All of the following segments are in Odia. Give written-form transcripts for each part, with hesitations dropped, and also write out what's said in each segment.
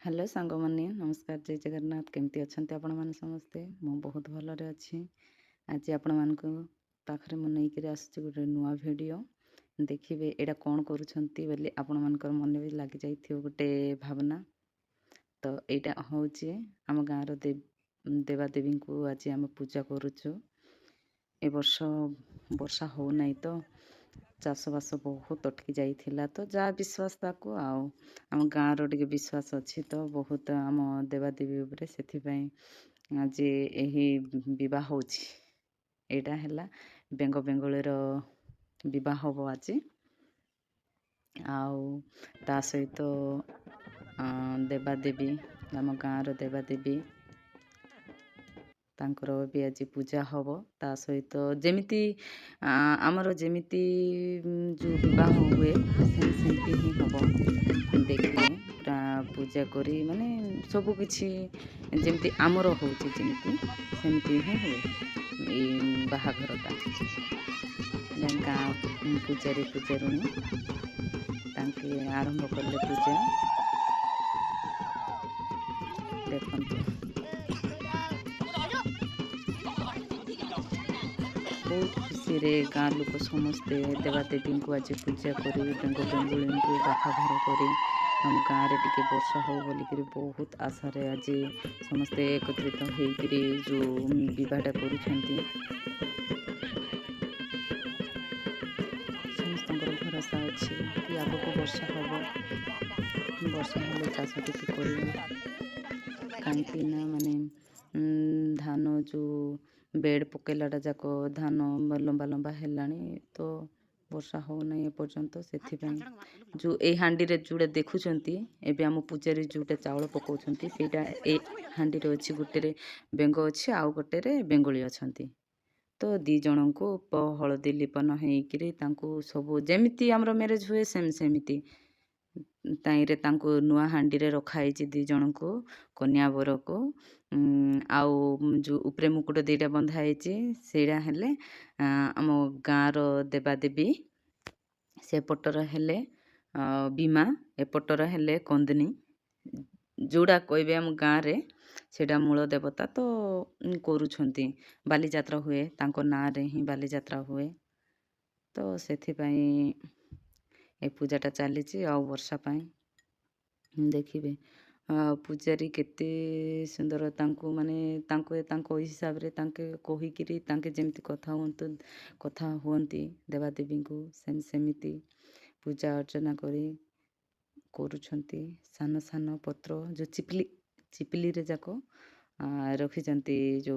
हेलो सांग माने नमस्कार जय जगन्नाथ केमती अच्छा आपण मैंने समस्ते मु बहुत भलरे अच्छी आज आपण मान पाखे मुझे नहीं आसुच्छी गोटे नुआ भिडियो देखिए यहाँ कौन करुँच बोली आपण मानकर मन भी लग जाइए गोटे भावना। तो यहाँ हूँ आम गाँव देवादेवी को आज आम पूजा करुचु। ए वर्ष वर्षा हो नहीं तो चाषबास बहुत अटकी जाइथिला तो जहाँ विश्वास ताकू आम गाँव टे विश्वास अच्छी तो बहुत आम देवादेवी उपरे से आज यही बह हो यहाँ है बेंग बेंगलीर बह हम आज ता सहित देवादेवी आम गाँव देवादेवी तांकर भी आज पूजा हम ता सहित जमीती आमर जमीती जो विवाह हुए सेमती ही हम देखिए पूरा पूजा करी माने सब किछि जमीती आमर होची जमीती सेमती ही हुए बाहाघरटा गाँ पूजारी पूजारुणी तांके आरंभ कले पूजा देखते बहुत खुशी रे गाँ लोक समस्ते देवादेवी को आज पूजा करी बेंग बेंगुली को बाहाघर करी हम गाँव में टिके वर्षा हो बोलिक बहुत आशा रे आज समस्ते एकत्रित होकर जो बहटा कर समस्त भरोसा अच्छी कि आग को वर्षा हम वर्षा हेल्ले चाष टी कहीं माने धान जो बेड पकेलाटा जाक धान लंबा लंबा है तो वर्षा हो नहीं एपर्यंत से जो ए हांडी रे जोड़े देखुंट एवं आम पूजारी जोटे चाउल पकाउछंती सेटा ए हांडी रे अच्छी गोटे बेंग अच्छी आउ गोटे रे बेंगली अच्छा तो दी जन को हलदी लिपन होकर सब जमीती आमर मैरेज हुए सेमती ताईरे तांको नुआ हांडी रे रखाई दी जन को कन्या बर को आउ जो उपरे मुकुट दीटा बंधाई सेड़ा हेले आम गाँव देवादेवी सेपटर हेले बीमा एपटर हेले कंदनी जोड़ा कहबे आम गाँव रे सेटा मूल देवता तो करूछंती बाली यात्रा हुए तांको ना रे ही बाली यात्रा हुए तो सेथिपाई ए पूजाटा चली आ वर्षा पाई देखिए पूजारी केते सुंदर तांको माने तांको हिसाब रे तांके कहिकिरी तांके जेमती कथा हुअंती देवादेवी को सेमिति पूजा अर्चना करी करूछंती सान सान पत्र जो चिपली रे जाको रखिचंती जो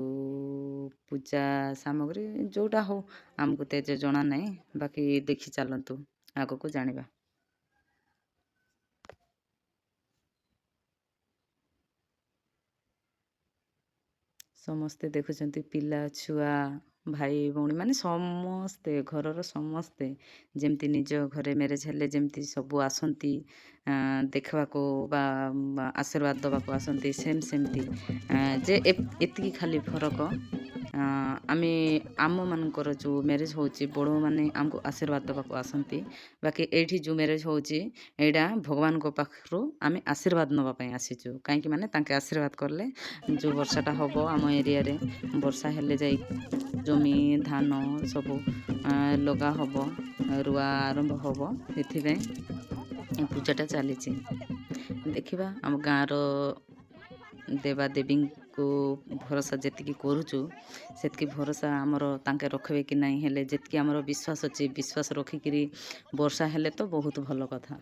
पूजा सामग्री जोटा हो आमको तेज जना नहीं बाकी देखी चलतु आग को जानिबा। समस्ते देखुंट पिला छुआ भाई भौणी माने समस्ते घरर समस्ते जमती निज घरे मैरेज हेले जमती सबू आसंती देखा को बा आशीर्वाद दबाको आसंती सेमती जे एतिकी खाली फरक आमे आम मानकर जो मैरेज होची बड़ माने आमको आशीर्वाद दबाको आसंती बाकी एठी जो मैरेज होची एडा भगवान को पाखरु आमे आशीर्वाद नबा पई आसीचु काहेकि माने तांके आशीर्वाद करले जो वर्षाटा हबो आम एरिया रे वर्षा हेले जाई जमी धान सब लगा हब रुआ आरंभ हब से पूजाटा चली देखा आम गाँव देवादेवी को भरोसा जी करुचु से भरोसा आमर तांके रखबे कि नहीं हेले जितकी आमर विश्वास अच्छी विश्वास रखिकी वर्षा हेले तो बहुत भल कथा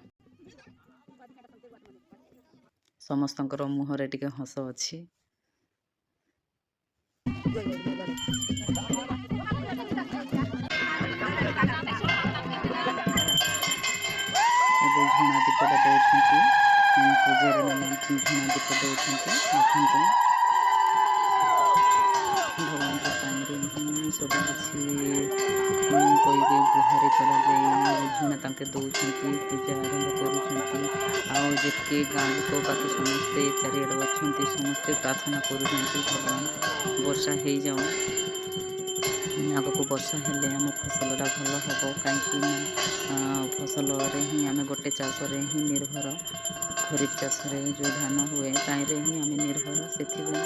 समस्तंकर मुहरे टिके हस अच्छी झुणा दीपटा दौरान पूजारी मैंने झुणा दीप दौरान भगवान पानी सब किसी कई गुहारि कर झुणा तांके दौरान पूजा आरंभ करके गाँ लोक बाकी समस्ते चारिड़े अच्छा समस्ते प्रार्थना कर भगवान वर्षा हो जाओ आग को वर्षा हेले आम फसलटा भल हम कहीं फसल ही आम गोटे चाष ही निर्भर ଖରିଫ ଚାଷରେ ଯେଉଁ ଧାନ ହୁଏ ତାହିଁରେ ହିଁ ଆମେ ନିର୍ଭର। ସେଥିପାଇଁ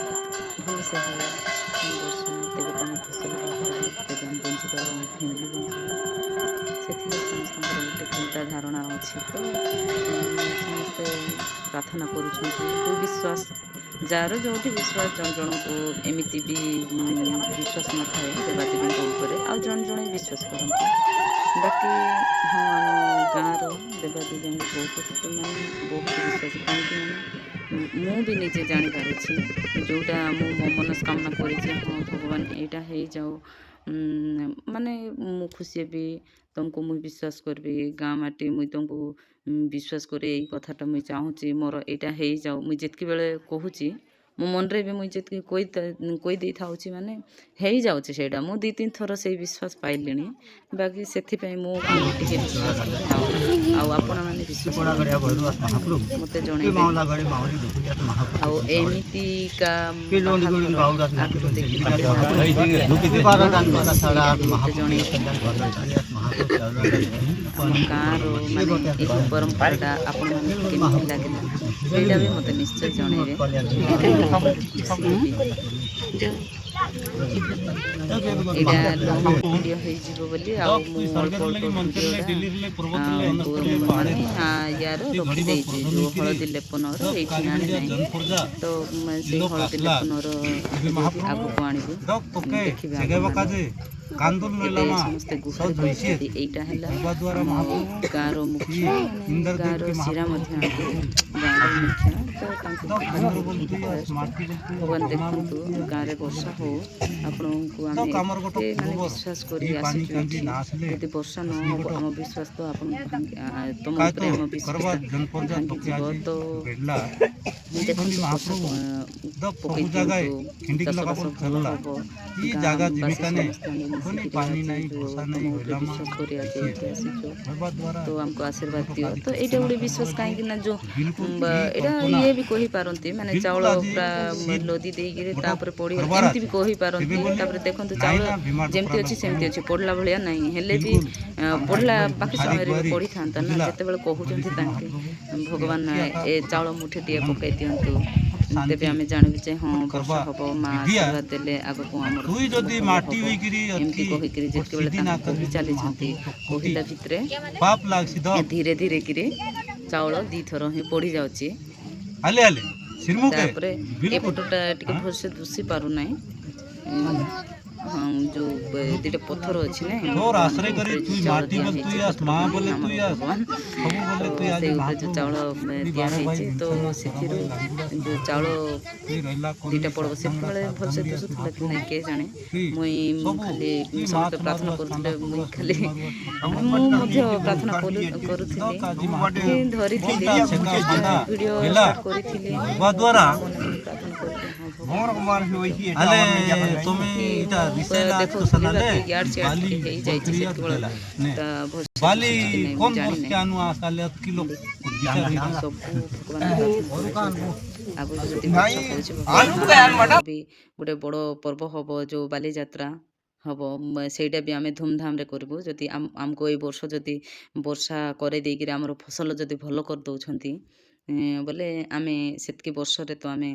ଭଲସେ ହୁଏ ବର୍ଷା, ତେବେ ତ ଆମେ ଫସଲ ପାଇପାରିବା, ତେବେ ଆମେ ବଞ୍ଚିପାରିବା, ଆମ ଫ୍ୟାମିଲି ବଞ୍ଚିବ। ସେଥିପାଇଁ ସମସ୍ତଙ୍କର ଗୋଟେ ଚିନ୍ତା ଧାରଣା ଅଛି। ତ ସମସ୍ତେ ପ୍ରାର୍ଥନା କରୁଛନ୍ତି, ଯେଉଁ ବିଶ୍ୱାସ ଯାହାର ଯେଉଁଠି ବିଶ୍ୱାସ, ଜଣ ଜଣଙ୍କୁ ଏମିତି ବି ବିଶ୍ୱାସ ନଥାଏ ଦେବାଦେବୀଙ୍କ ଉପରେ, ଆଉ ଜଣେ ଜଣେ ବିଶ୍ୱାସ କରନ୍ତି। ବାକି ହଁ, ଆମ ଗାଁର ଦେବାଦେବୀଙ୍କୁ ବହୁତ ମାନେ ବହୁତ ବିଶ୍ୱାସ। କାହିଁକି ମାନେ ମୁଁ ବି ନିଜେ ଜାଣିପାରୁଛି ଯେଉଁଟା ମୁଁ ମନସ୍କାମନା କରିଛି, ହଁ ଭଗବାନ ଏଇଟା ହେଇଯାଉ, ମାନେ ମୁଁ ଖୁସି ହେବି, ତୁମକୁ ମୁଁ ବିଶ୍ୱାସ କରିବି, ଗାଁ ମାଟି ମୁଇଁ ତୁମକୁ ବିଶ୍ୱାସ କରି ଏଇ କଥାଟା ମୁଇଁ ଚାହୁଁଛି ମୋର ଏଇଟା ହେଇଯାଉ। ମୁଇଁ ଯେତିକି ବେଳେ କହୁଛି ମୋ ମନରେ ବି ମୁଇଁ ଯେତିକି କହିଦେଇଥାଉଛି, ମାନେ ହେଇଯାଉଛି ସେଇଟା। ମୁଁ 2-3 ଥର ସେଇ ବିଶ୍ୱାସ ପାଇଲିଣି। ବାକି ସେଥିପାଇଁ ମୁଁ ଟିକେ ବିଶ୍ୱାସ କରେ। ଆଉ ଆପଣମାନେ ବିଶ୍ୱାସ ମୋତେ ଜଣେଇବେ। ଆଉ ଏମିତିକା ଆଗରୁ ଦେଖିଥିଲେ ମୋତେ ଜଣେଇବେ। ଆମ ଗାଁର ମାନେ ଏହି ପରମ୍ପରାଟା ଆପଣମାନଙ୍କୁ କେମିତି ଲାଗିଲା ସେଇଟା ବି ମୋତେ ନିଶ୍ଚୟ ଜଣେଇବେ। ଏଇଟା ଲଙ୍ଗ ଭିଡ଼ିଓ ହେଇଯିବ ବୋଲି ଆଉ ମୁଁ ଅଳ୍ପ ଅଳ୍ପ ଭିଡ଼ିଓଟା ମାନେ ୟାର ରଖିଦେଇଛି, ଯେଉଁ ହଳଦୀ ଲେପନର ଏଇଠି ଆଣି ନାହିଁ। ତ ସେଇ ହଳଦୀ ଲେପନର ଭିଡ଼ିଓ ବି ଆଗକୁ ଆଣିବୁ, ଦେଖିବେ ଆପଣମାନେ। ଏବେ ସମସ୍ତେ ଗୁହାରି କରୁଛନ୍ତି। ଏଇଟା ହେଲା ଆମ ଗାଁର ମୁଖ୍ୟ, ମାନେ ଗାଁର ଶିରା ମଧ୍ୟ ଆଣ୍ଟି, ଗାଁର ମୁଖ୍ୟ। ତ ତାଙ୍କୁ ଗୁହାରି କରୁଛନ୍ତି ଫାଷ୍ଟ। ଭଗବାନ ଦେଖନ୍ତୁ ଗାଁରେ ବର୍ଷା ହଉ, ଆପଣଙ୍କୁ ଆମେ ଏତେ ମାନେ ବିଶ୍ୱାସ କରି ଆସିଛୁ ଏଠି, ଯଦି ବର୍ଷା ନ ହେବ ଆମ ବିଶ୍ୱାସ ତ ଆପଣ ତମ ଉପରେ ଆମ ବିଶ୍ୱାସ ଭାଙ୍ଗିଯିବ। ତ ଦେଖନ୍ତୁ ବର୍ଷା ପକେଇ ଦିଅନ୍ତୁ, ଚାଷବାସ ଭଲ ହେବ। ଗାଁବାସୀ ସମସ୍ତେ ଆମେ ମିଶିକିରି ଆଜି ଯେଉଁ ତମ ଉପରେ ବିଶ୍ୱାସ କରି ଆଜି ଏଠି ଆସିଛୁ, ତ ଆମକୁ ଆଶୀର୍ବାଦ ଦିଅ। ତ ଏଇଟା ଗୋଟେ ବିଶ୍ୱାସ, କାହିଁକି ନା ଯେଉଁ ଏଇଟା ଇଏ ବି କହିପାରନ୍ତି, ମାନେ ଚାଉଳ ପୁରା ଲଦି ଦେଇକିରି ତାପରେ ପଡ଼ିଗଲେ ଏମିତି ବି କହିପାରନ୍ତି। ତାପରେ ଦେଖନ୍ତୁ ଚାଉଳ ଯେମିତି ଅଛି ସେମିତି ଅଛି, ପଡ଼ିଲା ଭଳିଆ ନାହିଁ। ହେଲେ ବି ପଡ଼ିଲା ବାକି ସମୟରେ ବି ପଡ଼ିଥାନ୍ତା ନା, ଯେତେବେଳେ କହୁଛନ୍ତି ତାଙ୍କେ ଭଗବାନ ଏ ଚାଉଳ ମୁଠିଟିଏ ପକାଇ ଦିଅନ୍ତୁ, ତେବେ ଆମେ ଜାଣିବୁ ଯେ ହଁ ବର୍ଷା ହେବ, ମା ଆଶୀର୍ବାଦ ଦେଲେ ଆଗକୁ ଆମର ଫସଲ ଭଲ ହେବ। ଏମିତି କହିକିରି ଯେତେବେଳେ ତାଙ୍କେ କହି ଚାଲିଛନ୍ତି, କହିଲା ଭିତରେ ଧୀରେ ଧୀରେ କିରି ଚାଉଳ 2 ଥର ହିଁ ପଡ଼ିଯାଉଛି। ତାପରେ ଏପଟଟା ଟିକେ ଭଲସେ ଦୁଷି ପାରୁନାହିଁ। ହଁ, ଯେଉଁ 2ଟା ପଥର ଅଛି ନା ଭଗବାନଙ୍କ ଉପରେ ଯେଉଁ ଚାଉଳ ଦିଆହେଇଛି, ପଥର ମାନେ ଆମର ଭଗବାନ, ତ ସେଇ ଉପରେ ଯେଉଁ ଚାଉଳ ଦିଆହେଇଛି, ତ ସେଥିରୁ ଯେଉଁ ଚାଉଳ 2ଟା ପଡ଼ବ। ସେତେବେଳେ ଭଲସେ ଦୁଷୁଥିଲା କି ନାହିଁ କେ ଜାଣେ। ମୁଇଁ ଖାଲି ସମସ୍ତେ ପ୍ରାର୍ଥନା କରୁଥିଲେ, ମୁଇଁ ଖାଲି ମାନେ ମୁଁ ମଧ୍ୟ ପ୍ରାର୍ଥନା କରୁଥିଲି, ଧରିଥିଲି ଭିଡ଼ିଓ ଷ୍ଟାର୍ଟ କରିଥିଲି। ପ୍ରାର୍ଥନା କରିଲି, ହଁ ଭଗବାନ ଦେଖୁଥିଲି, ବାକି ୟାଡ଼ ସିଆଡ଼ ଟିକେ ହେଇଯାଇଛି ସେତେବେଳେ। ତା ଭଲସେ ଦୁଷୁଛି କି ନାହିଁ ମୁଁ ଜାଣିନାହିଁ। ସବୁ ଭଗବାନ ପ୍ରାର୍ଥନା କରୁଛୁ। ଆଗକୁ ଯଦି ବର୍ଷା ହେଉଛି, ଭଗବାନ ବି ଗୋଟେ ବଡ଼ ପର୍ବ ହେବ, ଯେଉଁ ବାଲିଯାତ୍ରା ହେବ, ସେଇଟା ବି ଆମେ ଧୁମଧାମରେ କରିବୁ। ଯଦି ଆମକୁ ଏଇ ବର୍ଷ ଯଦି ବର୍ଷା କରେଇ ଦେଇକିରି ଆମର ଫସଲ ଯଦି ଭଲ କରିଦେଉଛନ୍ତି, ବୋଲେ ଆମେ ସେତିକି ବର୍ଷରେ ତ ଆମେ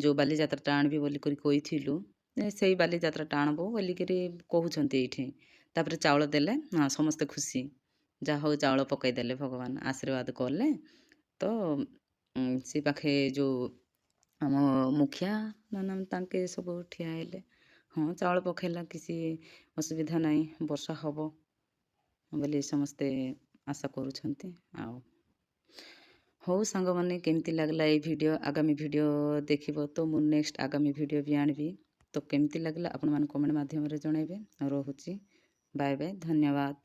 ଯେଉଁ ବାଲିଯାତ୍ରାଟା ଆଣିବି ବୋଲିକରି କହିଥିଲୁ, ସେଇ ବାଲିଯାତ୍ରାଟା ଆଣବୁ ବୋଲିକିରି କହୁଛନ୍ତି ଏଇଠି। ତାପରେ ଚାଉଳ ଦେଲେ ସମସ୍ତେ ଖୁସି, ଯାହା ହଉ ଚାଉଳ ପକାଇଦେଲେ, ଭଗବାନ ଆଶୀର୍ବାଦ କଲେ। ତ ସେ ପାଖେ ଯେଉଁ ଆମ ମୁଖିଆ ନାନା ତାଙ୍କେ ସବୁ ଠିଆ ହେଲେ, ହଁ ଚାଉଳ ପକାଇଲା, କିଛି ଅସୁବିଧା ନାହିଁ, ବର୍ଷା ହେବ ବୋଲି ସମସ୍ତେ ଆଶା କରୁଛନ୍ତି। ଆଉ ହଉ ସାଙ୍ଗମାନେ, କେମିତି ଲାଗିଲା ଏଇ ଭିଡ଼ିଓ? ଆଗାମୀ ଭିଡ଼ିଓ ଦେଖିବ ତ ମୁଁ ନେକ୍ସଟ ଆଗାମୀ ଭିଡ଼ିଓ ବି ଆଣିବି। ତ କେମିତି ଲାଗିଲା ଆପଣମାନେ କମେଣ୍ଟ ମାଧ୍ୟମରେ ଜଣାଇବେ। ରହୁଛି, ବାଏ ବାଏ, ଧନ୍ୟବାଦ।